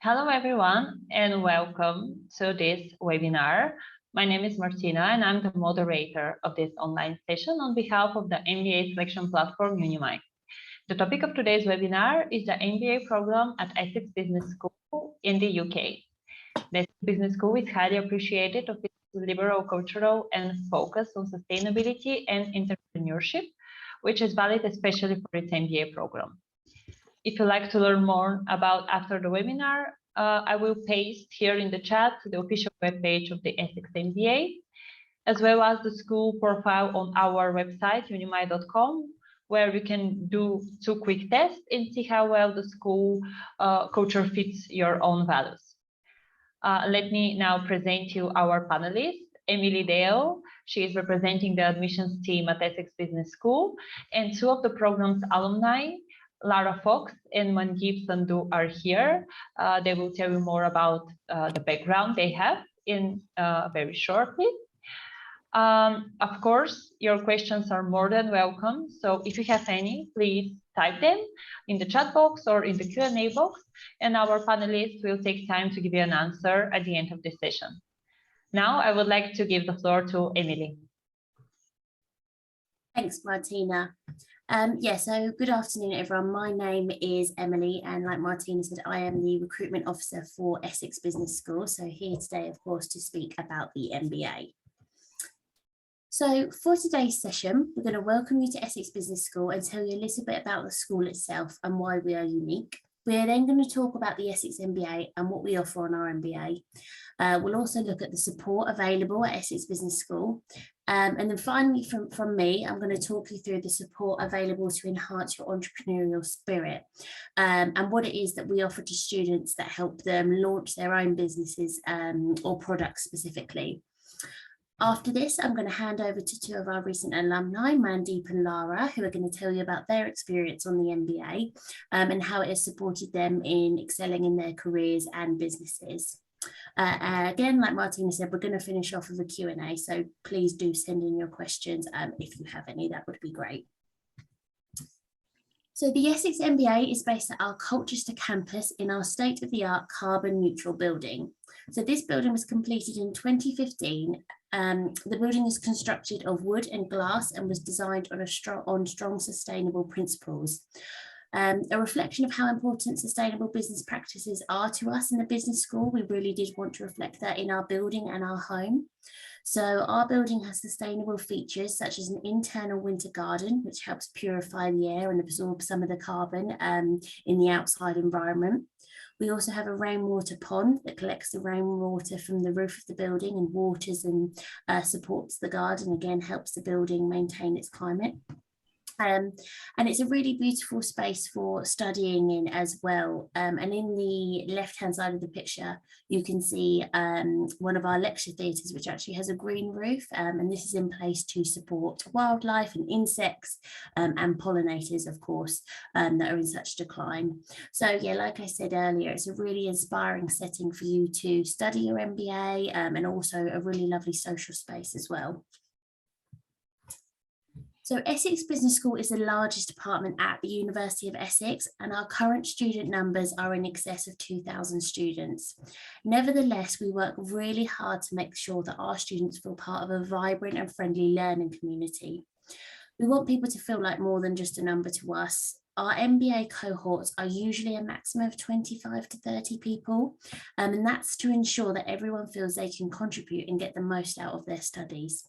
Hello, everyone, and welcome to this webinar. My name is Martina, and I'm the moderator of this online session on behalf of the MBA selection platform Unimine. The topic of today's webinar is the MBA program at Essex Business School in the UK. The Essex Business School is highly appreciated of its liberal cultural and focus on sustainability and entrepreneurship, which is valid especially for its MBA program. If you'd like to learn more about after the webinar, I will paste here in the chat the official webpage of the Essex MBA, as well as the school profile on our website, unimine.com, where you can do 2 quick tests and see how well the school culture fits your own values. Let me now present you our panelists. Emily Dale, she is representing the admissions team at Essex Business School, and 2 of the program's alumni, Lara Fox and Mandeep Sandhu, are here. They will tell you more about the background they have in very shortly. Of course, your questions are more than welcome. So if you have any, please type them in the chat box or in the Q&A box, and our panelists will take time to give you an answer at the end of this session. Now, I would like to give the floor to Emily. Thanks, Martina. So good afternoon, everyone. My name is Emily, and like Martina said, I am the Recruitment Officer for Essex Business School. So here today, of course, to speak about the MBA. So for today's session, we're going to welcome you to Essex Business School and tell you a little bit about the school itself and why we are unique. We're then going to talk about the Essex MBA and what we offer on our MBA. We'll also look at the support available at Essex Business School. And then finally, from me, I'm going to talk you through the support available to enhance your entrepreneurial spirit and what it is that we offer to students that help them launch their own businesses or products specifically. After this, I'm going to hand over to 2 of our recent alumni, Mandeep and Lara, who are going to tell you about their experience on the MBA and how it has supported them in excelling in their careers and businesses. Again, like Martina said, we're going to finish off with a Q&A, so please do send in your questions if you have any, that would be great. So the Essex MBA is based at our Colchester campus in our state-of-the-art carbon neutral building. So this building was completed in 2015. The building is constructed of wood and glass and was designed on strong sustainable principles. A reflection of how important sustainable business practices are to us in the business school. We really did want to reflect that in our building and our home. So our building has sustainable features such as an internal winter garden, which helps purify the air and absorb some of the carbon in the outside environment. We also have a rainwater pond that collects the rainwater from the roof of the building and waters and supports the garden, again helps the building maintain its climate. And it's a really beautiful space for studying in as well. And in the left-hand side of the picture, you can see one of our lecture theatres, which actually has a green roof. And this is in place to support wildlife and insects and pollinators, of course, that are in such decline. So yeah, like I said earlier, it's a really inspiring setting for you to study your MBA and also a really lovely social space as well. So Essex Business School is the largest department at the University of Essex, and our current student numbers are in excess of 2,000 students. Nevertheless, we work really hard to make sure that our students feel part of a vibrant and friendly learning community. We want people to feel like more than just a number to us. Our MBA cohorts are usually a maximum of 25 to 30 people, and that's to ensure that everyone feels they can contribute and get the most out of their studies.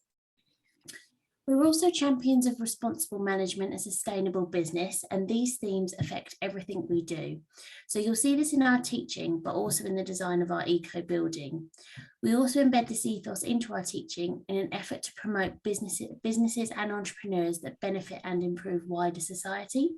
We're also champions of responsible management and sustainable business, and these themes affect everything we do. So you'll see this in our teaching, but also in the design of our eco building. We also embed this ethos into our teaching in an effort to promote businesses and entrepreneurs that benefit and improve wider society.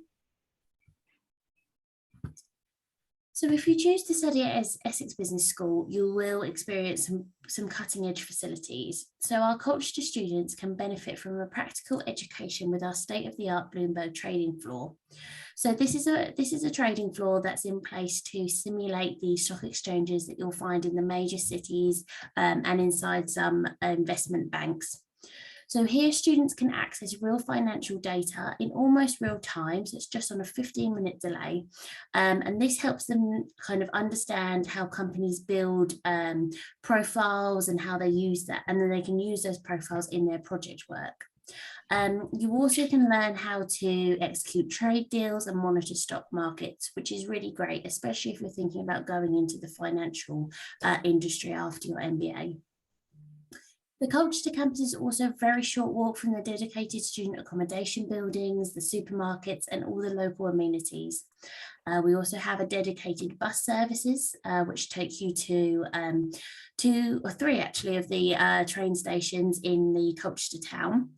So if you choose to study at Essex Business School, you will experience some cutting edge facilities. So our Colchester students can benefit from a practical education with our state-of-the-art Bloomberg trading floor. So this is a trading floor that's in place to simulate the stock exchanges that you'll find in the major cities and inside some investment banks. So here students can access real financial data in almost real time, so it's just on a 15-minute delay. And this helps them kind of understand how companies build profiles and how they use that, and then they can use those profiles in their project work. You also can learn how to execute trade deals and monitor stock markets, which is really great, especially if you're thinking about going into the financial industry after your MBA. The Culture to Campus is also a very short walk from the dedicated student accommodation buildings, the supermarkets, and all the local amenities. We also have a dedicated bus services, which take you to 2 or 3 actually of the train stations in the Culture to Town.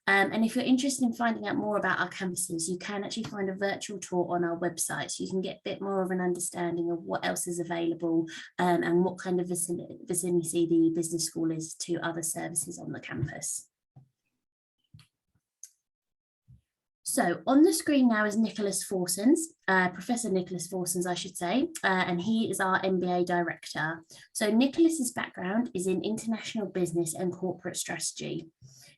And if you're interested in finding out more about our campuses, you can actually find a virtual tour on our website, so you can get a bit more of an understanding of what else is available and what kind of vicinity the business school is to other services on the campus. So on the screen now is Nicholas Forsons, Professor Nicholas Forsons, I should say, and he is our MBA director. So Nicholas's background is in international business and corporate strategy.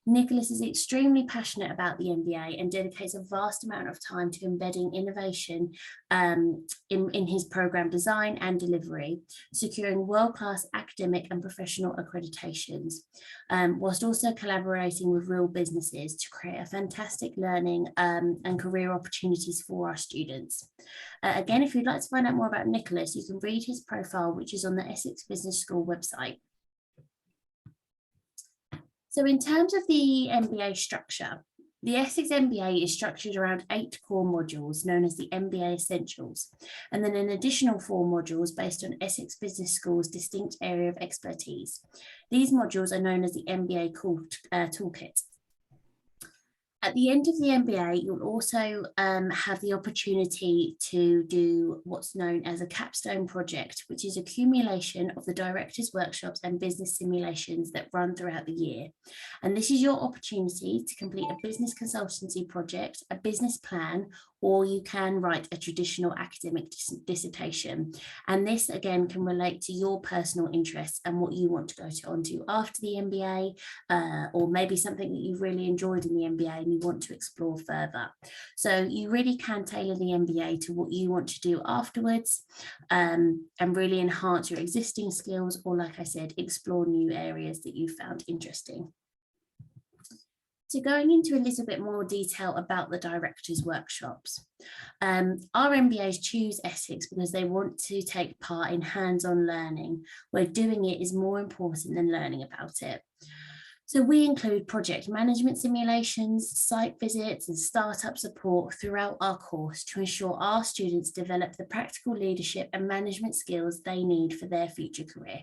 Nicholas is extremely passionate about the MBA and dedicates a vast amount of time to embedding innovation in his program design and delivery, securing world-class academic and professional accreditations, whilst also collaborating with real businesses to create a fantastic learning and career opportunities for our students. Again, if you'd like to find out more about Nicholas, you can read his profile, which is on the Essex Business School website. So in terms of the MBA structure, the Essex MBA is structured around 8 core modules known as the MBA Essentials, and then an additional 4 modules based on Essex Business School's distinct area of expertise. These modules are known as the MBA Toolkit. At the end of the MBA, you'll also have the opportunity to do what's known as a capstone project, which is accumulation of the directors' workshops and business simulations that run throughout the year. And this is your opportunity to complete a business consultancy project, a business plan, or you can write a traditional academic dissertation. And this again can relate to your personal interests and what you want to go on to after the MBA, or maybe something that you've really enjoyed in the MBA and you want to explore further. So you really can tailor the MBA to what you want to do afterwards, and really enhance your existing skills, or like I said, explore new areas that you found interesting. So going into a little bit more detail about the directors' workshops. Our MBAs choose Essex because they want to take part in hands-on learning, where doing it is more important than learning about it. So we include project management simulations, site visits, and startup support throughout our course to ensure our students develop the practical leadership and management skills they need for their future career.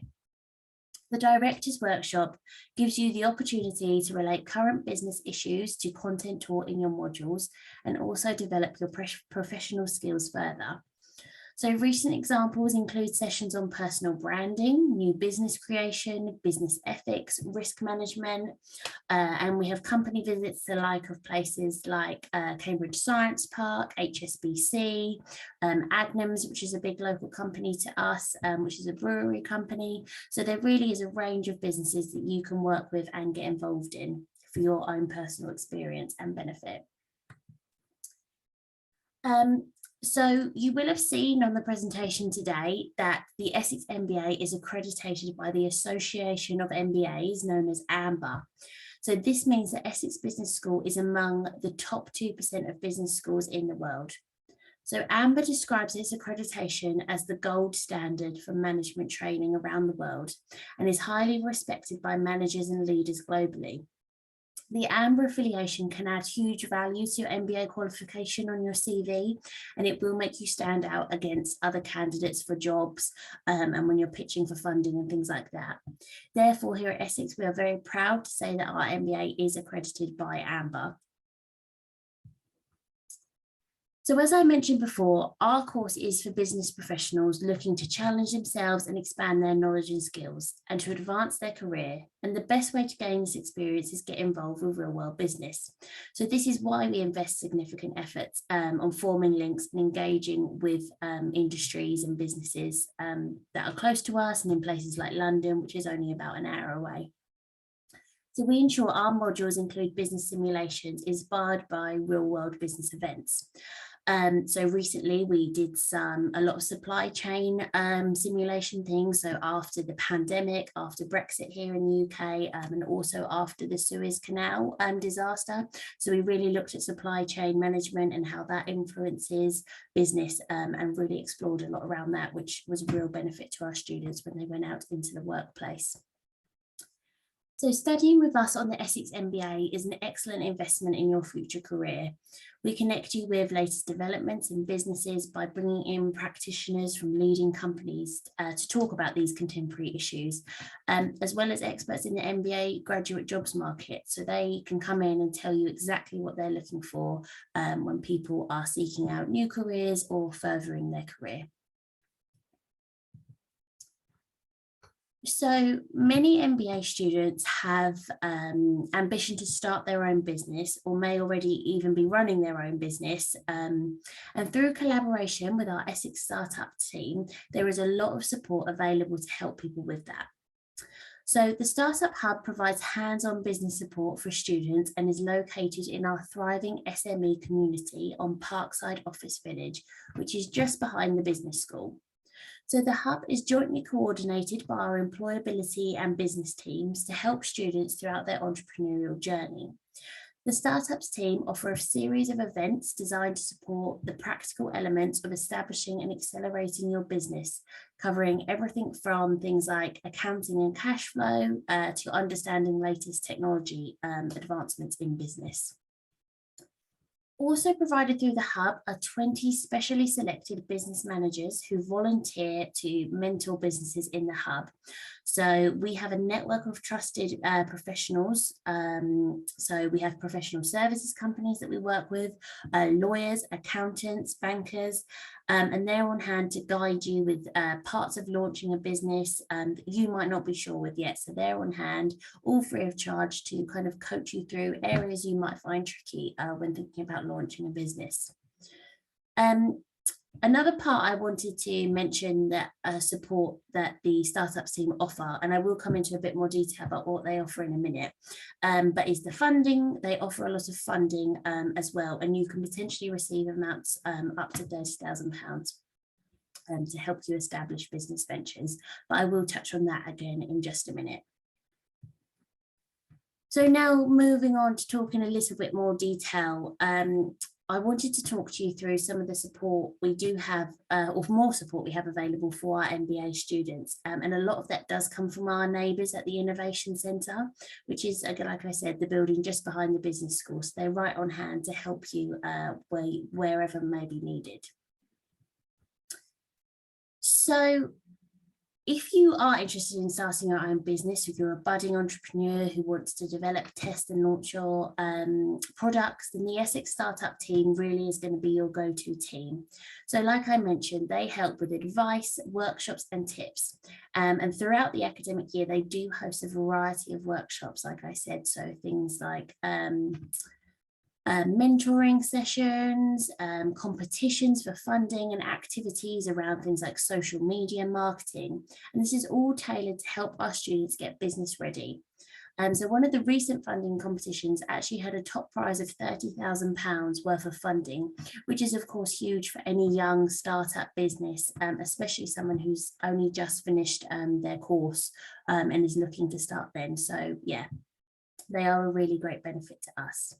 The Directors Workshop gives you the opportunity to relate current business issues to content taught in your modules and also develop your professional skills further. So recent examples include sessions on personal branding, new business creation, business ethics, risk management, and we have company visits to of places like Cambridge Science Park, HSBC, Adnams, which is a big local company to us, which is a brewery company. So there really is a range of businesses that you can work with and get involved in for your own personal experience and benefit. So you will have seen on the presentation today that the Essex MBA is accredited by the Association of MBAs, known as AMBA. So this means that Essex Business School is among the top 2% of business schools in the world. So AMBA describes its accreditation as the gold standard for management training around the world and is highly respected by managers and leaders globally. The AMBA affiliation can add huge value to your MBA qualification on your CV, and it will make you stand out against other candidates for jobs and when you're pitching for funding and things like that. Therefore, here at Essex, we are very proud to say that our MBA is accredited by AMBA. So as I mentioned before, our course is for business professionals looking to challenge themselves and expand their knowledge and skills and to advance their career. And the best way to gain this experience is get involved with real world business. So this is why we invest significant efforts on forming links and engaging with industries and businesses that are close to us and in places like London, which is only about an hour away. So we ensure our modules include business simulations inspired by real-world business events. So recently we did a lot of supply chain simulation things. So after the pandemic, after Brexit here in the UK, and also after the Suez Canal disaster. So we really looked at supply chain management and how that influences business, and really explored a lot around that, which was a real benefit to our students when they went out into the workplace. So studying with us on the Essex MBA is an excellent investment in your future career. We connect you with latest developments in businesses by bringing in practitioners from leading companies to talk about these contemporary issues, as well as experts in the MBA graduate jobs market. So they can come in and tell you exactly what they're looking for when people are seeking out new careers or furthering their career. So many MBA students have ambition to start their own business, or may already even be running their own business. And through collaboration with our Essex Start Ups team, there is a lot of support available to help people with that. So the Startup Hub provides hands-on business support for students and is located in our thriving SME community on Parkside Office Village, which is just behind the business school. So the hub is jointly coordinated by our employability and business teams to help students throughout their entrepreneurial journey. The startups team offer a series of events designed to support the practical elements of establishing and accelerating your business, covering everything from things like accounting and cash flow to understanding latest technology advancements in business. Also provided through the hub are 20 specially selected business managers who volunteer to mentor businesses in the hub. So we have a network of trusted professionals. So we have professional services companies that we work with, lawyers, accountants, bankers, and they're on hand to guide you with parts of launching a business that you might not be sure with yet. So they're on hand, all free of charge, to kind of coach you through areas you might find tricky when thinking about launching a business. Another part I wanted to mention that support that the startups team offer, and I will come into a bit more detail about what they offer in a minute, but is the funding. They offer a lot of funding as well, and you can potentially receive amounts up to £30,000 to help you establish business ventures, but I will touch on that again in just a minute. So now moving on to talk in a little bit more detail, I wanted to talk to you through some of the support we do have, or more support we have available for our MBA students. And a lot of that does come from our neighbours at the Innovation Centre, which is, again, like I said, the building just behind the business school. So they're right on hand to help you wherever may be needed. So if you are interested in starting your own business, if you're a budding entrepreneur who wants to develop, test and launch your products, then the Essex Startup team really is going to be your go-to team. So like I mentioned, they help with advice, workshops and tips. And throughout the academic year, they do host a variety of workshops, like I said, so things like mentoring sessions, competitions for funding and activities around things like social media marketing. And this is all tailored to help our students get business ready. So one of the recent funding competitions actually had a top prize of £30,000 worth of funding, which is of course huge for any young startup business, especially someone who's only just finished their course and is looking to start then. So yeah, they are a really great benefit to us.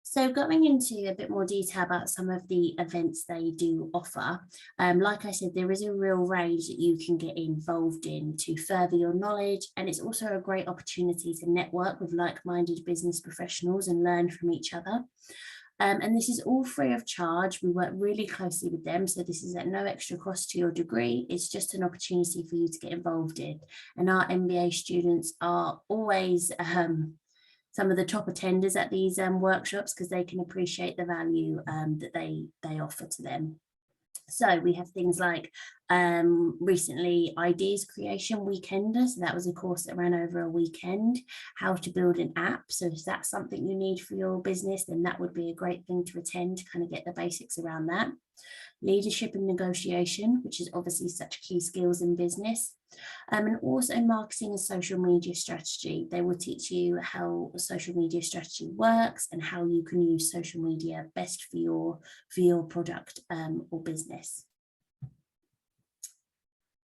So going into a bit more detail about some of the events they do offer, like I said, there is a real range that you can get involved in to further your knowledge, and it's also a great opportunity to network with like-minded business professionals and learn from each other. And this is all free of charge. We work really closely with them, so this is at no extra cost to your degree. It's just an opportunity for you to get involved in. And our MBA students are always some of the top attenders at these workshops because they can appreciate the value that they offer to them. So we have things like Recently, ideas creation weekender. So that was a course that ran over a weekend, how to build an app. So if that's something you need for your business, then that would be a great thing to attend to kind of get the basics around that. Leadership and negotiation, which is obviously such key skills in business. And also marketing and social media strategy. They will teach you how social media strategy works and how you can use social media best for your product or business.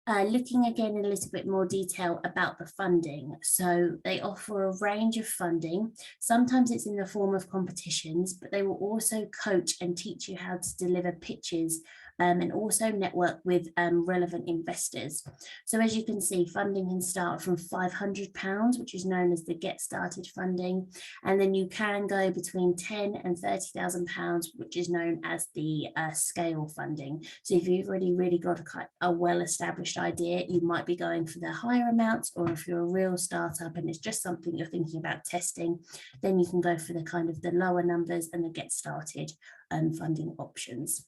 Looking again in a little bit more detail about the funding. So they offer a range of funding. Sometimes it's in the form of competitions, but they will also coach and teach you how to deliver pitches and also network with relevant investors. So as you can see, funding can start from £500, which is known as the Get Started funding, and then you can go between £10,000 and £30,000, which is known as the scale funding. So if you've really got a well-established idea, you might be going for the higher amounts, or if you're a real startup and it's just something you're thinking about testing, then you can go for the kind of the lower numbers and the Get Started funding options.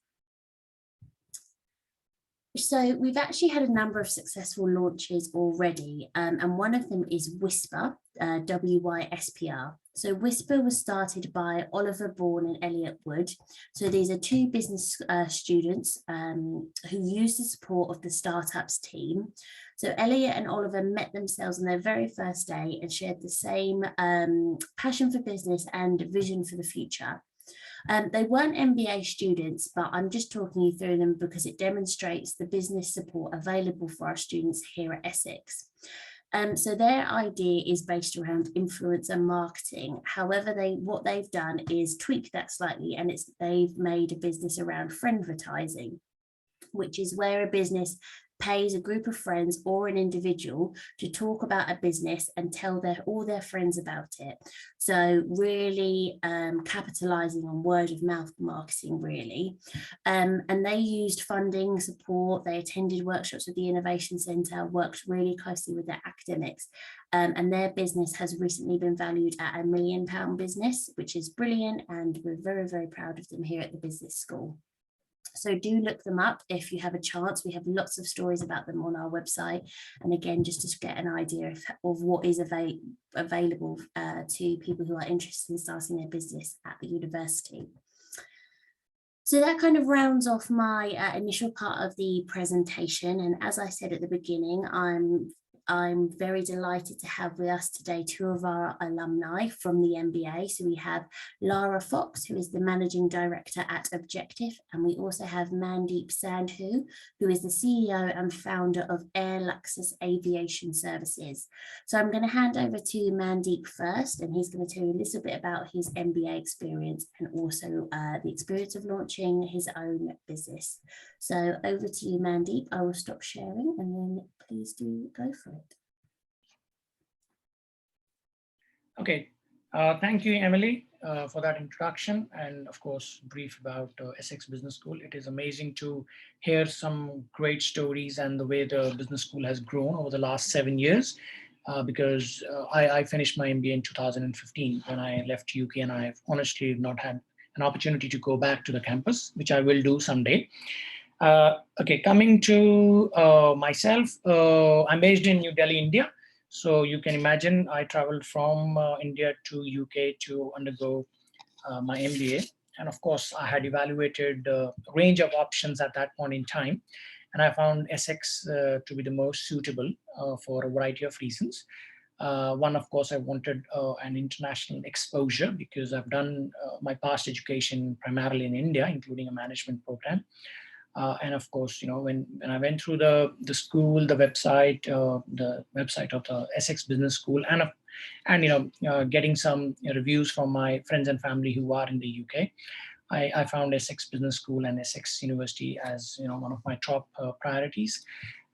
So we've actually had a number of successful launches already, and one of them is WYSPR, WYSPR. So WYSPR was started by Oliver Bourne and Elliot Wood. So these are two business students who use the support of the startups team. So Elliot and Oliver met themselves on their very first day and shared the same passion for business and vision for the future. They weren't MBA students, but I'm just talking you through them because it demonstrates the business support available for our students here at Essex. So their idea is based around influencer marketing. However, what they've done is tweak that slightly, and they've made a business around friendvertising, which is where a business pays a group of friends or an individual to talk about a business and tell all their friends about it. So really capitalizing on word of mouth marketing, really. And they used funding support. They attended workshops with the Innovation Centre, worked really closely with their academics. And their business has recently been valued at £1 million business, which is brilliant. And we're very proud of them here at the business school. So do look them up if you have a chance. We have lots of stories about them on our website. And again, just to get an idea of what is available to people who are interested in starting their business at the university. So that kind of rounds off my initial part of the presentation. And as I said at the beginning, I'm very delighted to have with us today two of our alumni from the MBA. So we have Lara Fox, who is the Managing Director at Objective, and we also have Mandeep Sandhu, who is the CEO and founder of AirLuxxis Aviation Services. So I'm going to hand over to Mandeep first, and he's going to tell you a little bit about his MBA experience and also the experience of launching his own business. So over to you, Mandeep. I will stop sharing and then please do go for it. Okay, thank you, Emily, for that introduction and of course, brief about Essex Business School. It is amazing to hear some great stories and the way the business school has grown over the last 7 years. Because I finished my MBA in 2015 when I left UK, and I have honestly not had an opportunity to go back to the campus, which I will do someday. Okay, coming to myself, I'm based in New Delhi, India. So you can imagine I traveled from India to UK to undergo my MBA. And of course, I had evaluated a range of options at that point in time. And I found Essex to be the most suitable for a variety of reasons. One, of course, I wanted an international exposure because I've done my past education primarily in India, including a management program. And of course, you know, when I went through the school, the website of the Essex Business School, and you know, getting some reviews from my friends and family who are in the UK, I found Essex Business School and Essex University as, you know, one of my top priorities.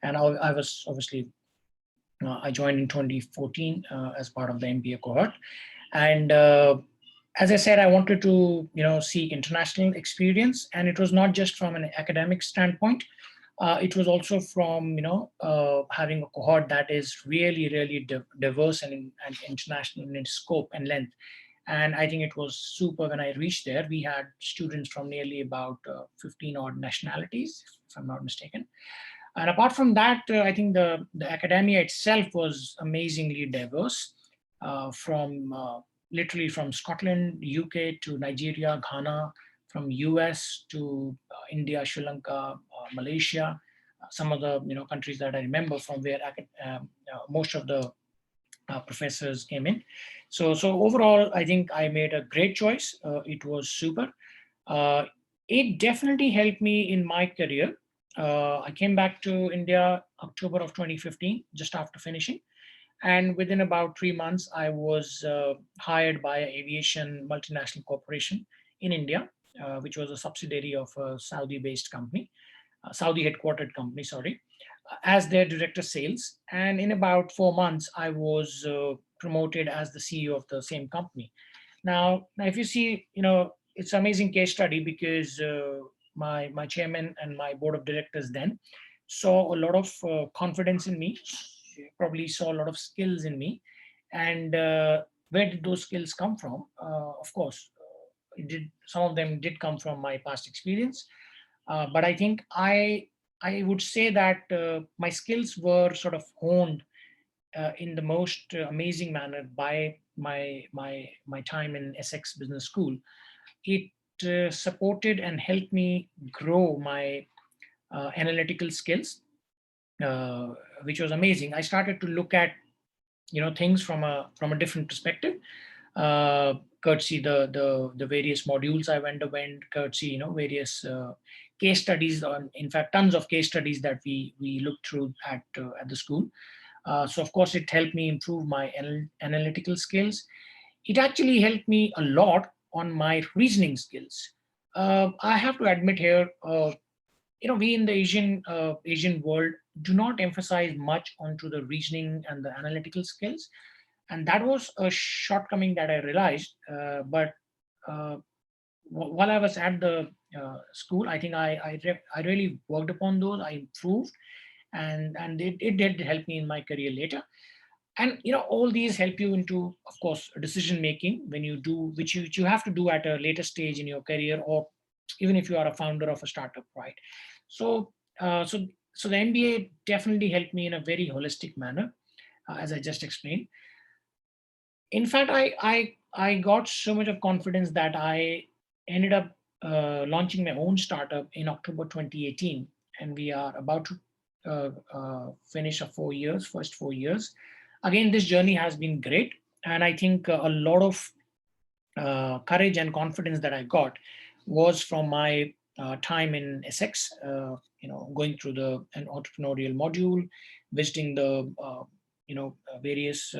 And I was obviously, I joined in 2014 as part of the MBA cohort. And as I said, I wanted to, you know, seek international experience, and it was not just from an academic standpoint. It was also from, you know, having a cohort that is really diverse and international in its scope and length. And I think it was super when I reached there. We had students from nearly about 15 odd nationalities, if I'm not mistaken. And apart from that, I think the academia itself was amazingly diverse, from literally from Scotland, UK to Nigeria, Ghana, from US to India, Sri Lanka, Malaysia, some of the countries that I remember from where most of the professors came in. So overall, I think I made a great choice. It was super. It definitely helped me in my career. I came back to India October of 2015, just after finishing. And within about 3 months, I was hired by an aviation multinational corporation in India, which was a subsidiary of a Saudi-based company, Saudi headquartered company, sorry, as their director sales. And in about 4 months, I was promoted as the CEO of the same company. Now, if you see, it's an amazing case study because my chairman and my board of directors then saw a lot of confidence in me, probably saw a lot of skills in me. And where did those skills come from? Of course, some of them did come from my past experience. But I think I would say that my skills were sort of honed in the most amazing manner by my time in Essex Business School. It supported and helped me grow my analytical skills, which was amazing. I started to look at things from a different perspective, courtesy the various modules I've underwent, courtesy various case studies on, in fact, tons of case studies that we looked through at the school. So of course, it helped me improve my analytical skills. It actually helped me a lot on my reasoning skills. I have to admit here, we in the Asian world do not emphasize much onto the reasoning and the analytical skills, and that was a shortcoming that I realized. But while I was at the school, I think I really worked upon those. I improved, and it did help me in my career later. And all these help you into, of course, decision making when you do, which you have to do at a later stage in your career, or even if you are a founder of a startup, right? So so the MBA definitely helped me in a very holistic manner, as I just explained. In fact, I got so much of confidence that I ended up launching my own startup in October 2018, and we are about to finish first 4 years. Again, this journey has been great, and I think a lot of courage and confidence that I got was from my time in Essex, going through an entrepreneurial module, visiting the various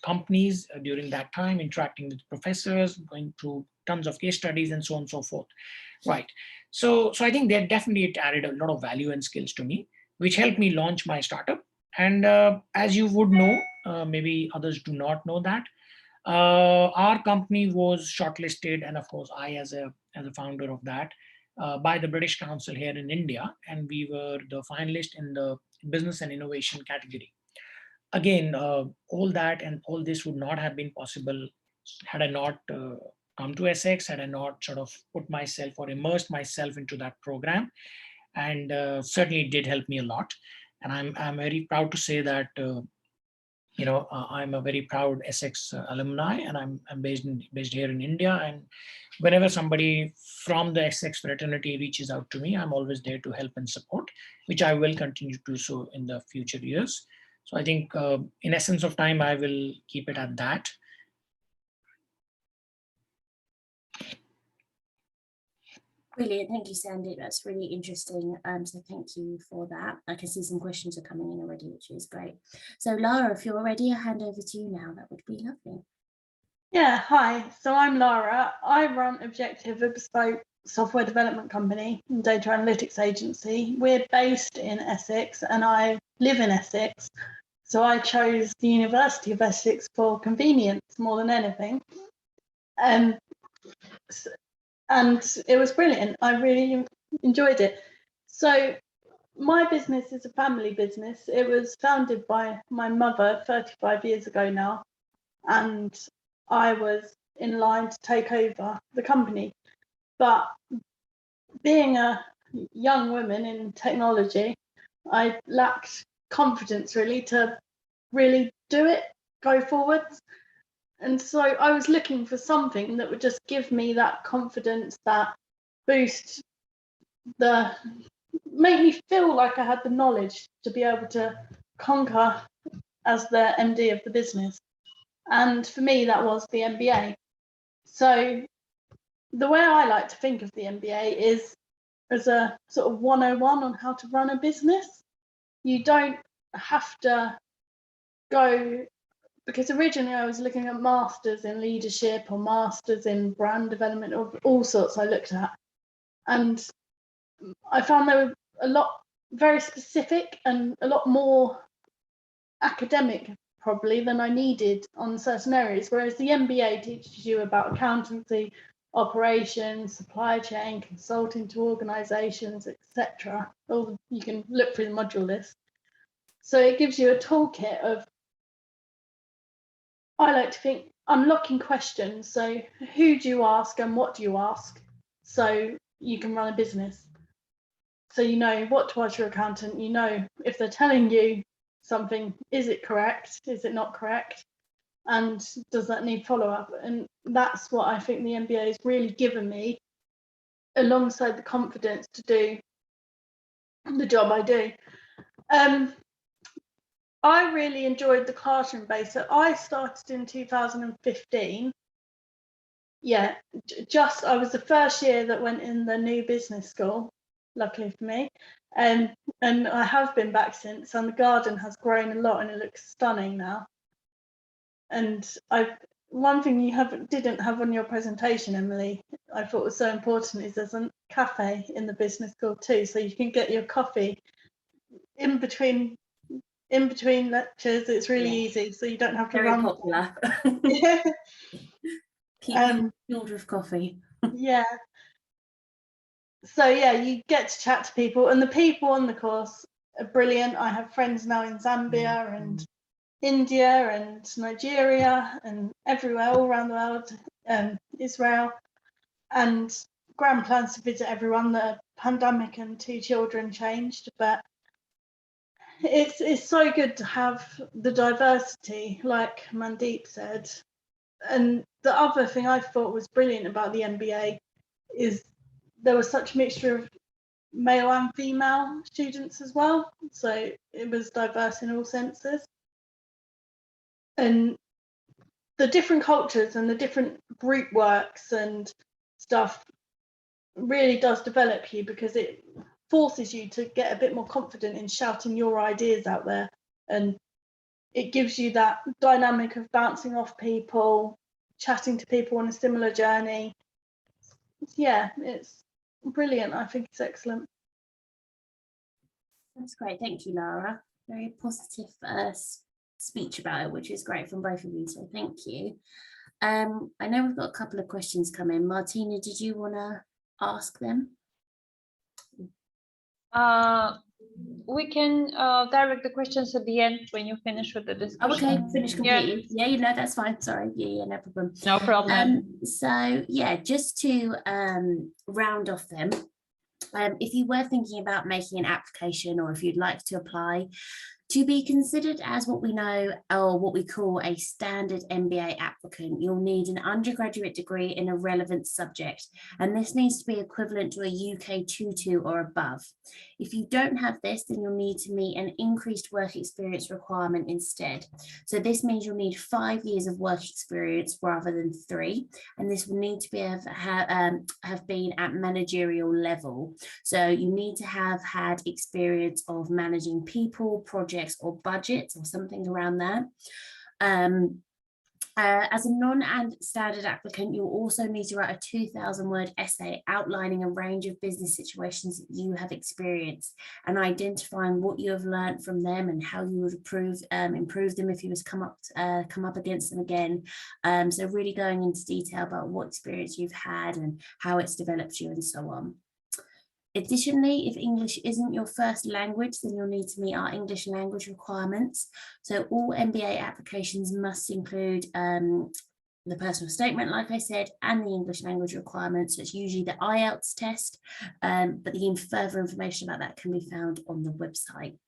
companies during that time, interacting with professors, going through tons of case studies, and so on and so forth. Right. So I think that definitely it added a lot of value and skills to me, which helped me launch my startup. And as you would know, maybe others do not know that, our company was shortlisted, and of course, I as a founder of that, by the British Council here in India, and we were the finalist in the business and innovation category. Again, all that and all this would not have been possible had I not come to Essex, had I not sort of put myself or immersed myself into that program. And certainly it did help me a lot. And I'm very proud to say that I'm a very proud Essex alumni, and I'm based here in India. And whenever somebody from the Essex fraternity reaches out to me, I'm always there to help and support, which I will continue to do so in the future years. So I think in essence of time, I will keep it at that. Brilliant, thank you, Sandhu. That's really interesting. So thank you for that. I can see some questions are coming in already, which is great. So Lara, if you're ready, I'll hand over to you now. That would be lovely. Yeah, hi. So I'm Lara. I run Objective, a bespoke software development company and data analytics agency. We're based in Essex, and I live in Essex. So I chose the University of Essex for convenience more than anything. And it was brilliant. I really enjoyed it. So my business is a family business. It was founded by my mother 35 years ago now, and I was in line to take over the company. But being a young woman in technology, I lacked confidence really to really do it, go forwards. And so I was looking for something that would just give me that confidence, that boost, make me feel like I had the knowledge to be able to conquer as the MD of the business. And for me, that was the MBA. So the way I like to think of the MBA is as a sort of 101 on how to run a business. You don't have to go, because originally I was looking at masters in leadership or masters in brand development, or all sorts I looked at. And I found they were a lot very specific and a lot more academic probably than I needed on certain areas, whereas the MBA teaches you about accountancy, operations, supply chain, consulting to organizations, etc. You can look through the module list. So it gives you a toolkit of, I like to think, unlocking questions. So who do you ask and what do you ask? So you can run a business. So you know what to ask your accountant, you know if they're telling you something, is it correct? Is it not correct? And does that need follow-up? And that's what I think the MBA has really given me, alongside the confidence to do the job I do. I really enjoyed the classroom base. So I started in 2015. Yeah, I was the first year that went in the new business school, luckily for me. And I have been back since, and the garden has grown a lot and it looks stunning now. And one thing you didn't have on your presentation, Emily, I thought was so important, is there's a cafe in the business school too, so you can get your coffee in between lectures. It's really easy, so you don't have to run. Very popular. Yeah. Keep you filled with coffee. Yeah. So yeah, you get to chat to people, and the people on the course are brilliant. I have friends now in Zambia and India and Nigeria and everywhere, all around the world, Israel, and grand plans to visit everyone. The pandemic and 2 children changed, but it's so good to have the diversity, like Mandeep said. And the other thing I thought was brilliant about the MBA is there was such a mixture of male and female students as well, so it was diverse in all senses. And the different cultures and the different group works and stuff really does develop you, because it forces you to get a bit more confident in shouting your ideas out there, and it gives you that dynamic of bouncing off people, chatting to people on a similar journey. Yeah, it's brilliant. I think it's excellent. That's great. Thank you, Lara. Very positive speech about it, which is great from both of you. So thank you. I know we've got a couple of questions coming. Martina, did you want to ask them? We can direct the questions at the end when you finish with the discussion. Oh, okay, finish completely. Yeah, you know, that's fine. Sorry. Yeah, no problem. No problem. So yeah, just to round off them, if you were thinking about making an application, or if you'd like to apply to be considered as what we know, or what we call a standard MBA applicant, you'll need an undergraduate degree in a relevant subject, and this needs to be equivalent to a UK 2-2 or above. If you don't have this, then you'll need to meet an increased work experience requirement instead. So this means you'll need 5 years of work experience rather than 3, and this will need to be have been at managerial level. So you need to have had experience of managing people, projects, or budgets, or something around that. As a non-standard applicant, you'll also need to write a 2,000-word essay outlining a range of business situations that you have experienced, and identifying what you have learned from them and how you would improve them if you was come up against them again. So really going into detail about what experience you've had and how it's developed you, and so on. Additionally, if English isn't your first language, then you'll need to meet our English language requirements. So all MBA applications must include the personal statement, like I said, and the English language requirements. So it's usually the IELTS test, but the further information about that can be found on the website.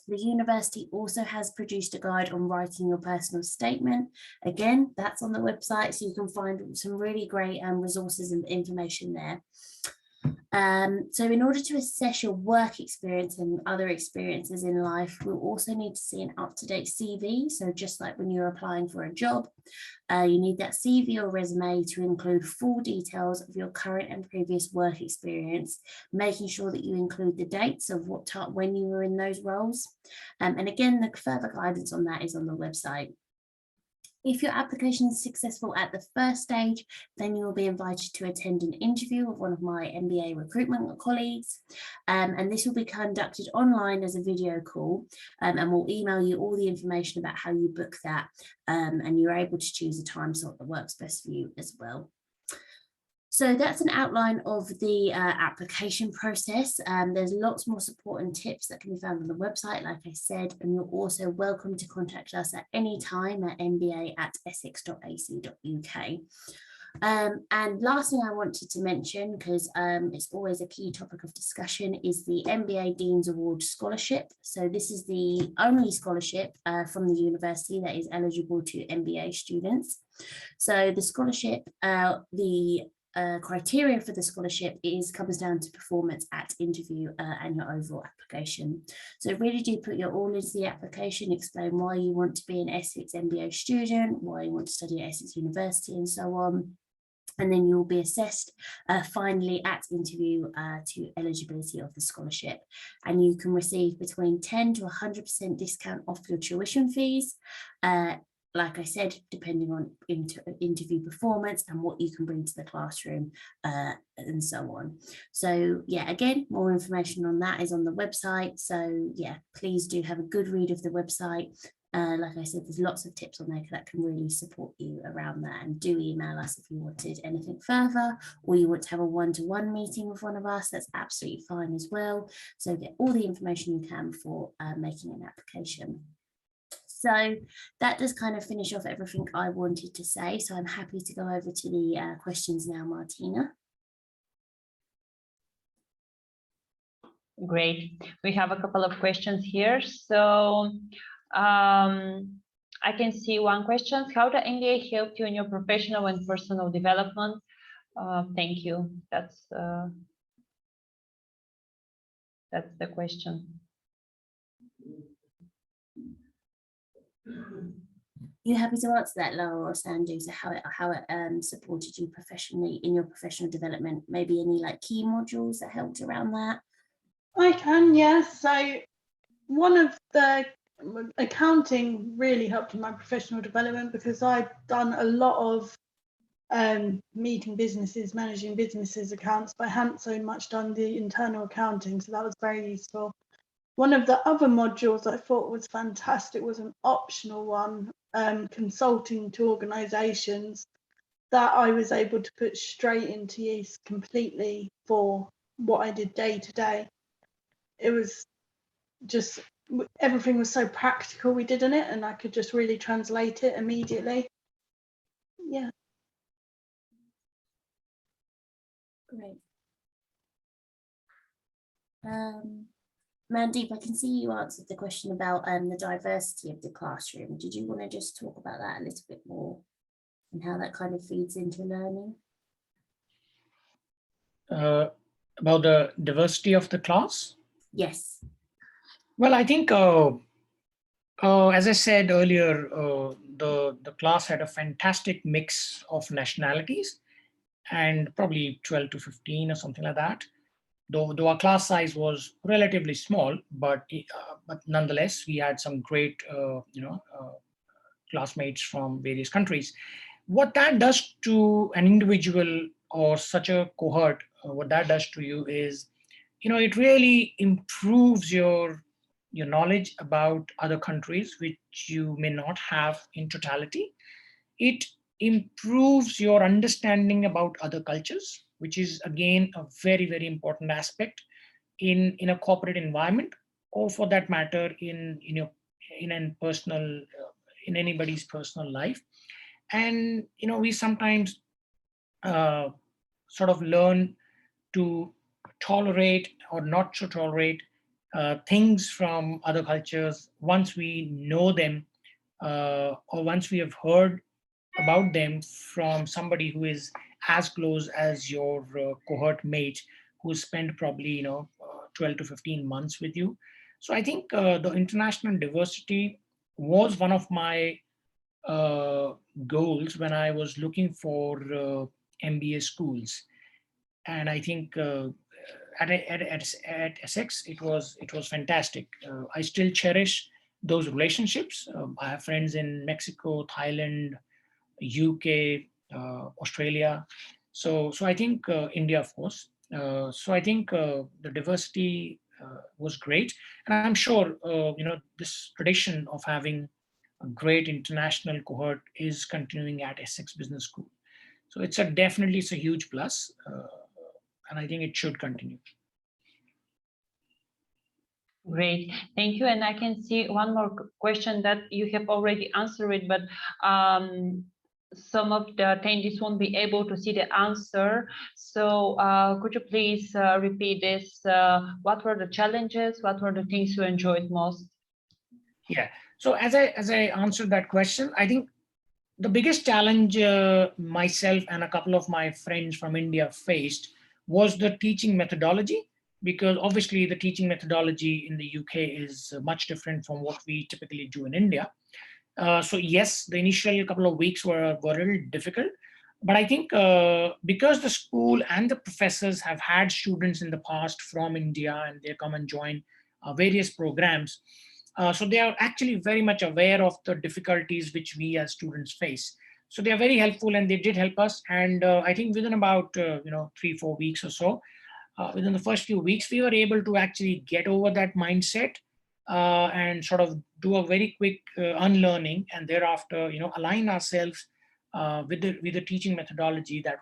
The university also has produced a guide on writing your personal statement. Again, that's on the website, so you can find some really great resources and information there. So in order to assess your work experience and other experiences in life, we'll also need to see an up-to-date CV. So just like when you're applying for a job, you need that CV or resume to include full details of your current and previous work experience, making sure that you include the dates of what time, when you were in those roles. And again, the further guidance on that is on the website. If your application is successful at the first stage, then you will be invited to attend an interview with one of my MBA recruitment colleagues. And this will be conducted online as a video call, and we'll email you all the information about how you book that. And you're able to choose a time slot that works best for you as well. So that's an outline of the application process. There's lots more support and tips that can be found on the website, like I said, and you're also welcome to contact us at any time at mba@essex.ac.uk. And last thing I wanted to mention, because it's always a key topic of discussion, is the MBA Dean's Award Scholarship. So this is the only scholarship from the university that is eligible to MBA students. So the scholarship, criteria for the scholarship comes down to performance at interview and your overall application. So really do put your all into the application, explain why you want to be an Essex MBA student, why you want to study at Essex University and so on. And then you'll be assessed finally at interview to eligibility of the scholarship. And you can receive between 10 to 100% discount off your tuition fees. Like I said, depending on interview performance and what you can bring to the classroom and so on. So yeah, again, more information on that is on the website. So yeah, please do have a good read of the website. Like I said, there's lots of tips on there that can really support you around that, and do email us if you wanted anything further, or you want to have a one-to-one meeting with one of us, that's absolutely fine as well. So get all the information you can before making an application. So that does kind of finish off everything I wanted to say. So I'm happy to go over to the questions now, Martina. Great. We have a couple of questions here. So I can see one question. How the MBA helped you in your professional and personal development? Thank you. That's the question. You happy to answer that, Lara or Sandhu? So how it supported you professionally in your professional development? Maybe any like key modules that helped around that? I can, yes. So one of the accounting really helped in my professional development, because I'd done a lot of meeting businesses, managing businesses accounts, but I hadn't so much done the internal accounting, so that was very useful. One of the other modules I thought was fantastic was an optional one, consulting to organisations, that I was able to put straight into use completely for what I did day to day. It was just, everything was so practical we did in it, and I could just really translate it immediately. Yeah. Great. Mandeep, I can see you answered the question about the diversity of the classroom. Did you want to just talk about that a little bit more and how that kind of feeds into learning? About the diversity of the class? Yes. Well, I think, as I said earlier, the class had a fantastic mix of nationalities, and probably 12 to 15 or something like that. Though our class size was relatively small, but nonetheless, we had some great, classmates from various countries. What that does to an individual or such a cohort, what that does to you is, it really improves your knowledge about other countries, which you may not have in totality. It improves your understanding about other cultures, which is again a very, very important aspect in a corporate environment, or for that matter in anybody's personal life. And, we sometimes sort of learn to tolerate or not to tolerate things from other cultures once we know them, or once we have heard about them from somebody who is as close as your cohort mate, who spent probably 12 to 15 months with you. So I think the international diversity was one of my goals when I was looking for MBA schools. And I think at Essex, it was fantastic. I still cherish those relationships. I have friends in Mexico, Thailand, UK, Australia. So I think India, of course. So I think the diversity was great, and I'm sure this tradition of having a great international cohort is continuing at Essex Business School. So definitely it's a huge plus, and I think it should continue. Great, thank you. And I can see one more question that you have already answered, but some of the attendees won't be able to see the answer. So could you please repeat this? What were the challenges? What were the things you enjoyed most? Yeah, so as I answered that question, I think the biggest challenge myself and a couple of my friends from India faced was the teaching methodology, because obviously the teaching methodology in the UK is much different from what we typically do in India. So yes, the initial couple of weeks were a little difficult, but I think because the school and the professors have had students in the past from India and they come and join various programs, so they are actually very much aware of the difficulties which we as students face. So they are very helpful, and they did help us. And I think within about 3-4 weeks or so, within the first few weeks, we were able to actually get over that mindset and sort of do a very quick unlearning, and thereafter align ourselves with the teaching methodology that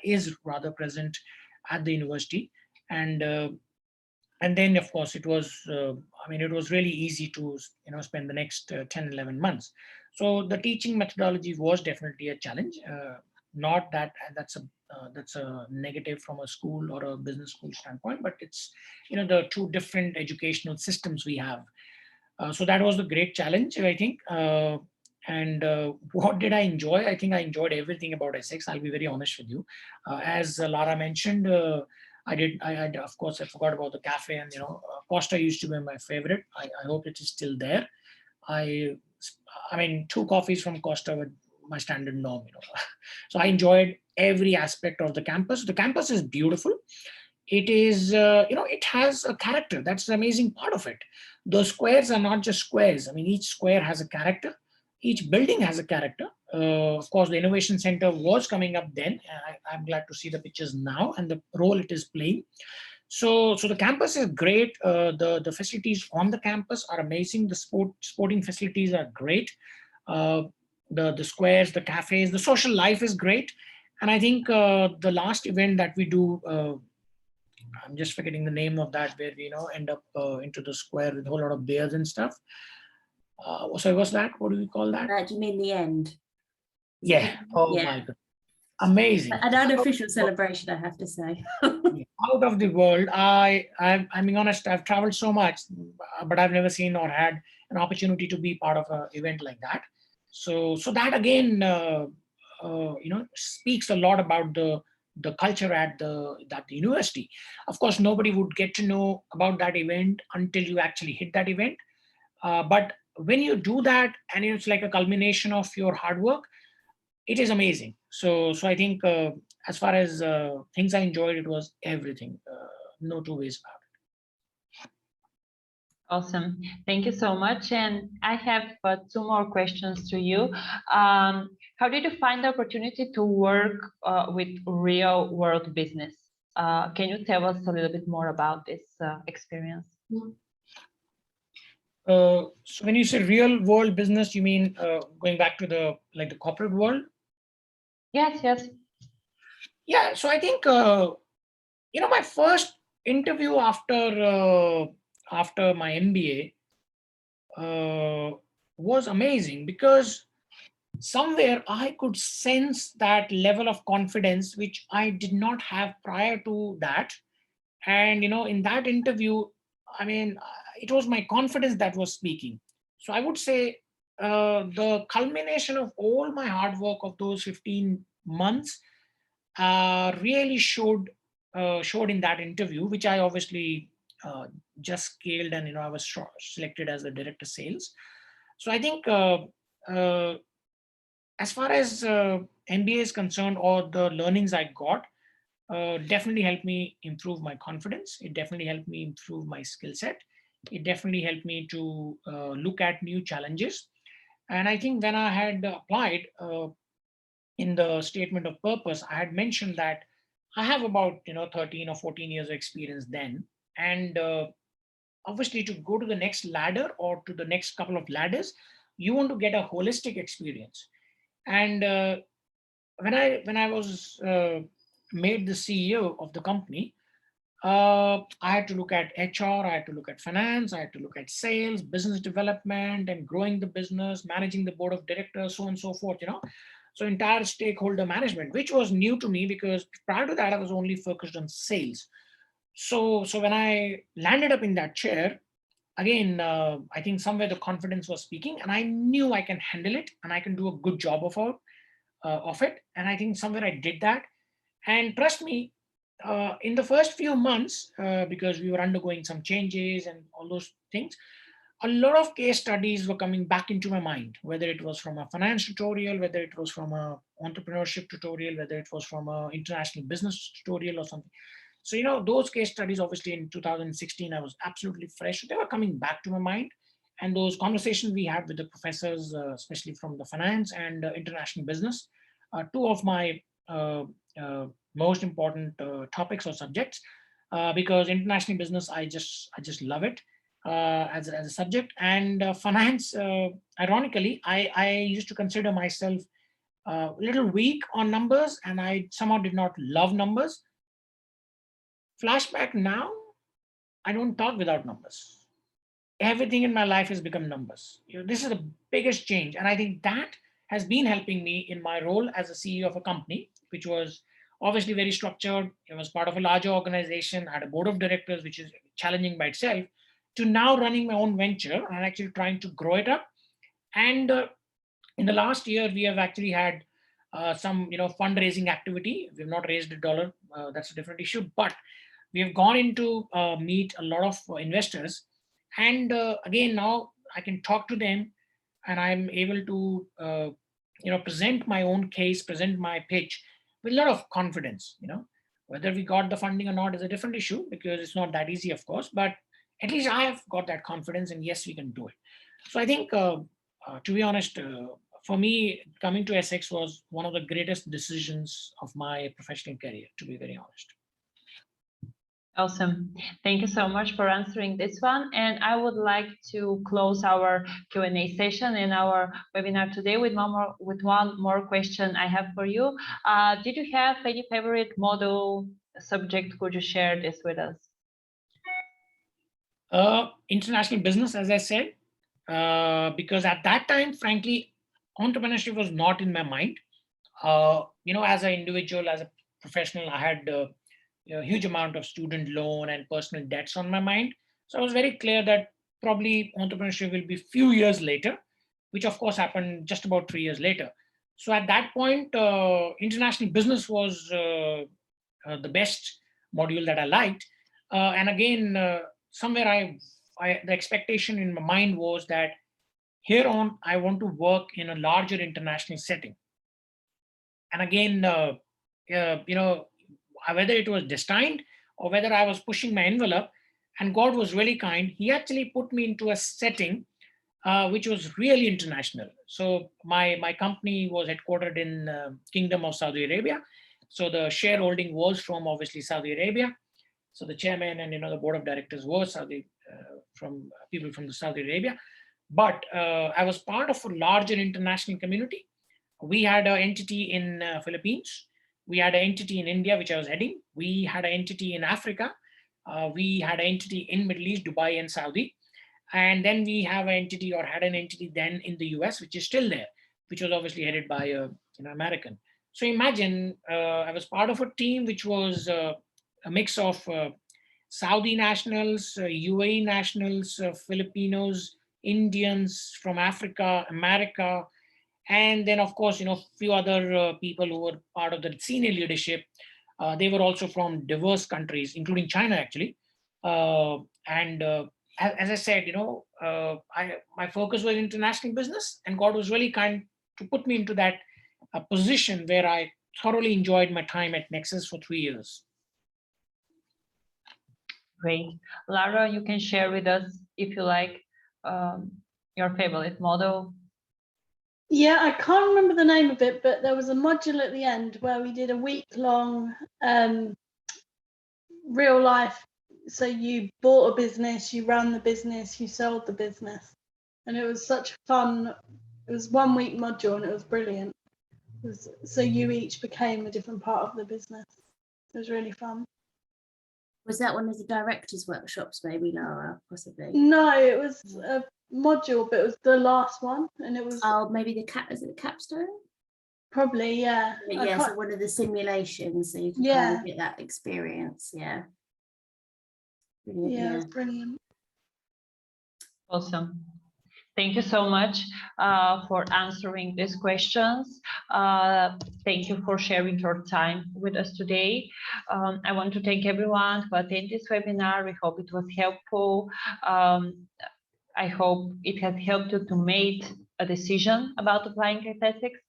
is rather present at the university. And then of course it was it was really easy to spend the next 10-11 months. So the teaching methodology was definitely a challenge. Not that that's a negative from a school or a business school standpoint, but it's the two different educational systems we have. So that was the great challenge, I think. And what did I enjoy? I think I enjoyed everything about Essex. I'll be very honest with you. As Lara mentioned, I of course I forgot about the cafe, and Costa used to be my favorite. I hope it is still there. I mean 2 coffees from Costa were my standard norm. So I enjoyed every aspect of the campus. The campus is beautiful. It is it has a character. That's the amazing part of it. Those squares are not just squares. I mean, each square has a character. Each building has a character. Of course, the Innovation Center was coming up then. I'm glad to see the pictures now and the role it is playing. So the campus is great. The facilities on the campus are amazing. The sporting facilities are great. The squares, the cafes, the social life is great. And I think the last event that we do, I'm just forgetting the name of that, where we end up into the square with a whole lot of beers and stuff. So what's that? What do we call that? Do you mean the end? Yeah. Oh my God. Amazing. An unofficial celebration, I have to say. Out of the world. I'm being honest, I've traveled so much, but I've never seen or had an opportunity to be part of an event like that. So that again, speaks a lot about the culture at the university. Of course, nobody would get to know about that event until you actually hit that event. But when you do that, and it's like a culmination of your hard work, it is amazing. So I think as far as things I enjoyed, it was everything. No two ways about it. Awesome. Thank you so much. And I have 2 more questions to you. How did you find the opportunity to work with real world business? Can you tell us a little bit more about this experience? So when you say real world business, you mean going back to the corporate world? Yes. Yeah. So I think my first interview after my MBA was amazing, because somewhere I could sense that level of confidence, which I did not have prior to that. And, in that interview, I mean, it was my confidence that was speaking. So I would say the culmination of all my hard work of those 15 months really showed in that interview, which I obviously just scaled, and I was selected as the director sales. So I think as far as MBA is concerned, or the learnings I got, definitely helped me improve my confidence. It definitely helped me improve my skill set. It definitely helped me to look at new challenges. And I think when I had applied in the statement of purpose, I had mentioned that I have about 13 or 14 years of experience then, and obviously to go to the next ladder or to the next couple of ladders, you want to get a holistic experience. And when I was made the CEO of the company, I had to look at HR, I had to look at finance, I had to look at sales, business development, and growing the business, managing the board of directors, so on and so forth. So entire stakeholder management, which was new to me because prior to that I was only focused on sales. So when I landed up in that chair, again, I think somewhere the confidence was speaking, and I knew I can handle it and I can do a good job of it. And I think somewhere I did that. And trust me, in the first few months, because we were undergoing some changes and all those things, a lot of case studies were coming back into my mind, whether it was from a finance tutorial, whether it was from a entrepreneurship tutorial, whether it was from a international business tutorial or something. So, those case studies, obviously in 2016, I was absolutely fresh. They were coming back to my mind. And those conversations we had with the professors, especially from the finance and international business, two of my uh, most important topics or subjects, because international business, I just love it as a subject. And finance, ironically, I used to consider myself a little weak on numbers, and I somehow did not love numbers. Flashback now, I don't talk without numbers. Everything in my life has become numbers. This is the biggest change. And I think that has been helping me in my role as a CEO of a company, which was obviously very structured. It was part of a larger organization, had a board of directors, which is challenging by itself, to now running my own venture and actually trying to grow it up. And in the last year, we have actually had some, fundraising activity. We've not raised a dollar. That's a different issue. But we have gone into meet a lot of investors. And again, now I can talk to them, and I'm able to, present my own case, present my pitch with a lot of confidence. Whether we got the funding or not is a different issue, because it's not that easy, of course. But at least I have got that confidence, and yes, we can do it. So I think, to be honest, for me, coming to Essex was one of the greatest decisions of my professional career, to be very honest. Awesome. Thank you so much for answering this one. And I would like to close our Q&A session in our webinar today with one more question I have for you. Did you have any favorite module subject? Could you share this with us? International business, as I said, because at that time, frankly, entrepreneurship was not in my mind. As an individual, as a professional, I had a huge amount of student loan and personal debts on my mind. So I was very clear that probably entrepreneurship will be few years later, which of course happened just about 3 years later. So at that point, international business was the best module that I liked. And again, somewhere the expectation in my mind was that here on, I want to work in a larger international setting. And again, whether it was destined or whether I was pushing my envelope, and God was really kind, he actually put me into a setting which was really international. So my company was headquartered in Kingdom of Saudi Arabia. So the shareholding was from obviously Saudi Arabia. So the chairman and the board of directors was from people from the Saudi Arabia. But I was part of a larger international community. We had an entity in Philippines. We had an entity in India, which I was heading. We had an entity in Africa. We had an entity in Middle East, Dubai and Saudi. And then we have an entity, or had an entity then in the US, which is still there. which was obviously headed by a American. So imagine I was part of a team which was a mix of Saudi nationals, UAE nationals, Filipinos, Indians from Africa, America, and then of course, few other people who were part of the senior leadership. They were also from diverse countries, including China, actually. And as I said, my focus was international business, and God was really kind to put me into that position where I thoroughly enjoyed my time at Nexus for 3 years. Great. Lara, you can share with us, if you like, your favorite model. Yeah, I can't remember the name of it, but there was a module at the end where we did a week-long real life. So you bought a business, you ran the business, you sold the business. And it was such fun. It was 1 week module and it was brilliant. So you each became a different part of the business. It was really fun. Was that one of the directors' workshops, maybe, Lara, possibly? No, it was a module, but it was the last one, and it was maybe is it the capstone? Probably, yeah. Yeah, so one of the simulations, so you can kind of get that experience. Yeah. Brilliant, yeah, it was brilliant. Awesome. Thank you so much for answering these questions. Thank you for sharing your time with us today. I want to thank everyone who attended this webinar. We hope it was helpful. I hope it has helped you to make a decision about applying at Essex.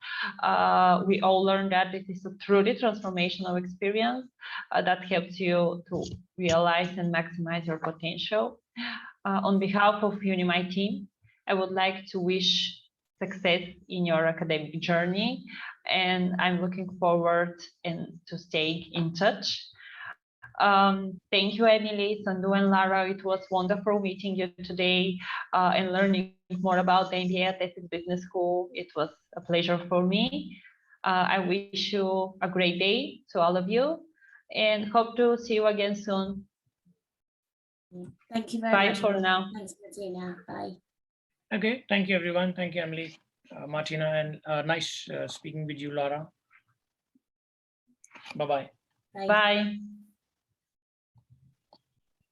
We all learned that this is a truly transformational experience that helps you to realize and maximize your potential. On behalf of Unimay team, I would like to wish success in your academic journey, and I'm looking forward to staying in touch. Thank you, Emily, Sandhu, and Lara. It was wonderful meeting you today and learning more about the MBA at Essex Business School. It was a pleasure for me. I wish you a great day to all of you and hope to see you again soon. Thank you very much. Bye for now. Thanks, Martina. Bye. Okay, thank you, everyone. Thank you, Emily, Martina, and nice speaking with you, Lara. Bye-bye. Bye. Bye.